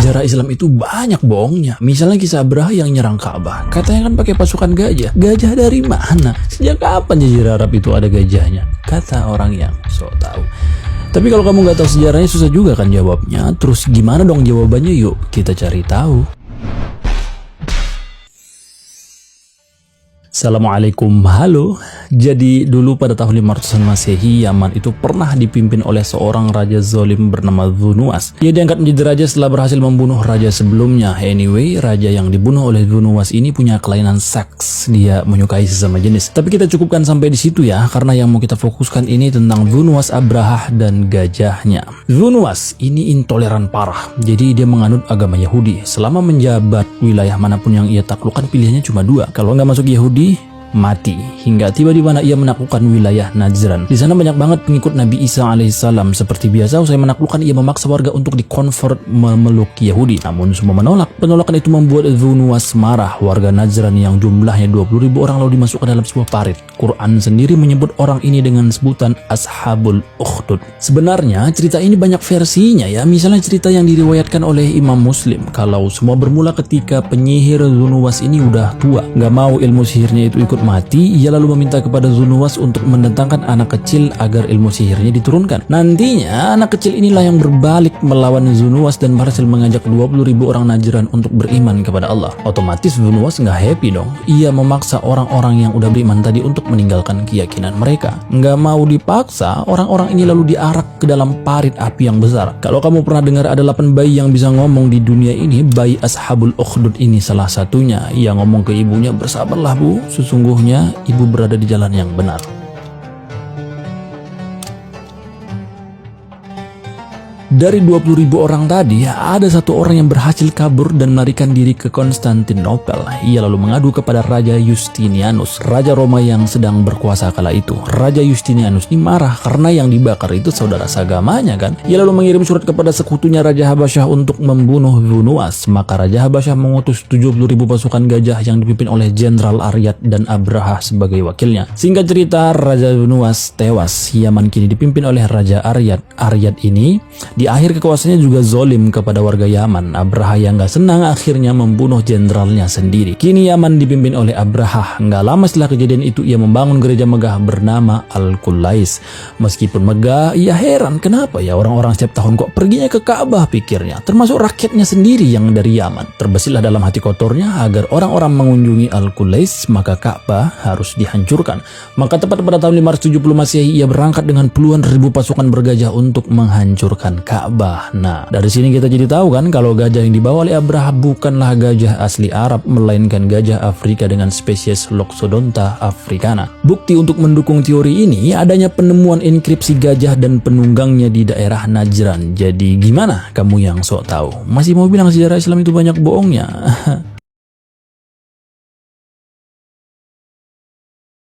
Sejarah Islam itu banyak bohongnya. Misalnya kisah Abraha yang nyerang Ka'bah. Katanya kan pakai pasukan gajah. Gajah dari mana? Sejak kapan Jazirah Arab itu ada gajahnya? Kata orang yang so tahu. Tapi kalau kamu nggak tahu sejarahnya susah juga kan jawabnya. Terus gimana dong jawabannya? Yuk kita cari tahu. Assalamualaikum, halo. Jadi dulu pada tahun 500-an Masehi, Yaman itu pernah dipimpin oleh seorang raja zalim bernama Dhu Nuwas. Ia diangkat menjadi raja setelah berhasil membunuh raja sebelumnya. Anyway, raja yang dibunuh oleh Dhu Nuwas ini punya kelainan seks. Dia menyukai sesama jenis. Tapi kita cukupkan sampai di situ ya, karena yang mau kita fokuskan ini tentang Dhu Nuwas, Abraha, dan gajahnya. Dhu Nuwas ini intoleran parah. Jadi dia menganut agama Yahudi. Selama menjabat wilayah manapun yang ia taklukkan, pilihannya cuma dua. Kalau nggak masuk Yahudi, mati. Hingga tiba di mana ia menaklukkan wilayah Najran. Di sana banyak banget pengikut Nabi Isa alaihissalam. Seperti biasa, usai menaklukkan ia memaksa warga untuk dikonvert memeluk Yahudi. Namun semua menolak. Penolakan itu membuat Dhu Nuwas marah. Warga Najran yang jumlahnya 20.000 orang lalu dimasukkan dalam sebuah parit. Quran sendiri menyebut orang ini dengan sebutan Ashabul Ukhdud. Sebenarnya cerita ini banyak versinya ya. Misalnya cerita yang diriwayatkan oleh Imam Muslim. Kalau semua bermula ketika penyihir Dhu Nuwas ini udah tua. Gak mau ilmu sihirnya itu ikut mati, ia lalu meminta kepada Dhu Nuwas untuk mendatangkan anak kecil agar ilmu sihirnya diturunkan. Nantinya anak kecil inilah yang berbalik melawan Dhu Nuwas dan berhasil mengajak 20.000 orang Najran untuk beriman kepada Allah. Otomatis Dhu Nuwas nggak happy dong. Ia memaksa orang-orang yang udah beriman tadi untuk meninggalkan keyakinan mereka. Nggak mau dipaksa, orang-orang ini lalu diarak ke dalam parit api yang besar. Kalau kamu pernah dengar ada 8 bayi yang bisa ngomong di dunia ini, bayi Ashabul Ukhdud ini salah satunya. Ia ngomong ke ibunya, "Bersabarlah bu, sesungguhnya ibu berada di jalan yang benar." Dari 20.000 orang tadi, ada satu orang yang berhasil kabur dan melarikan diri ke Konstantinopel. Ia lalu mengadu kepada Raja Justinianus, Raja Roma yang sedang berkuasa kala itu. Raja Justinianus ini marah karena yang dibakar itu saudara seagamanya kan. Ia lalu mengirim surat kepada sekutunya Raja Habasyah untuk membunuh Dhu Nuwas. Maka Raja Habasyah mengutus 70.000 pasukan gajah yang dipimpin oleh Jenderal Aryad dan Abraha sebagai wakilnya. Singkat cerita, Raja Dhu Nuwas tewas. Yaman kini dipimpin oleh Raja Aryad. Aryad ini di akhir kekuasaannya juga zolim kepada warga Yaman. Abraha yang gak senang akhirnya membunuh jenderalnya sendiri. Kini Yaman dipimpin oleh Abraha. Gak lama setelah kejadian itu ia membangun gereja megah bernama Al-Qulais. Meskipun megah, ia heran kenapa ya orang-orang setiap tahun kok perginya ke Ka'bah pikirnya. Termasuk rakyatnya sendiri yang dari Yaman. Terbesitlah dalam hati kotornya agar orang-orang mengunjungi Al-Qulais, maka Ka'bah harus dihancurkan. Maka tepat pada tahun 570 Masehi ia berangkat dengan puluhan ribu pasukan bergajah untuk menghancurkan Ka'bah. Nah, dari sini kita jadi tahu kan kalau gajah yang dibawa oleh Abraha bukanlah gajah asli Arab, melainkan gajah Afrika dengan spesies Loxodonta africana. Bukti untuk mendukung teori ini adanya penemuan inskripsi gajah dan penunggangnya di daerah Najran. Jadi gimana kamu yang sok tahu? Masih mau bilang sejarah Islam itu banyak bohongnya?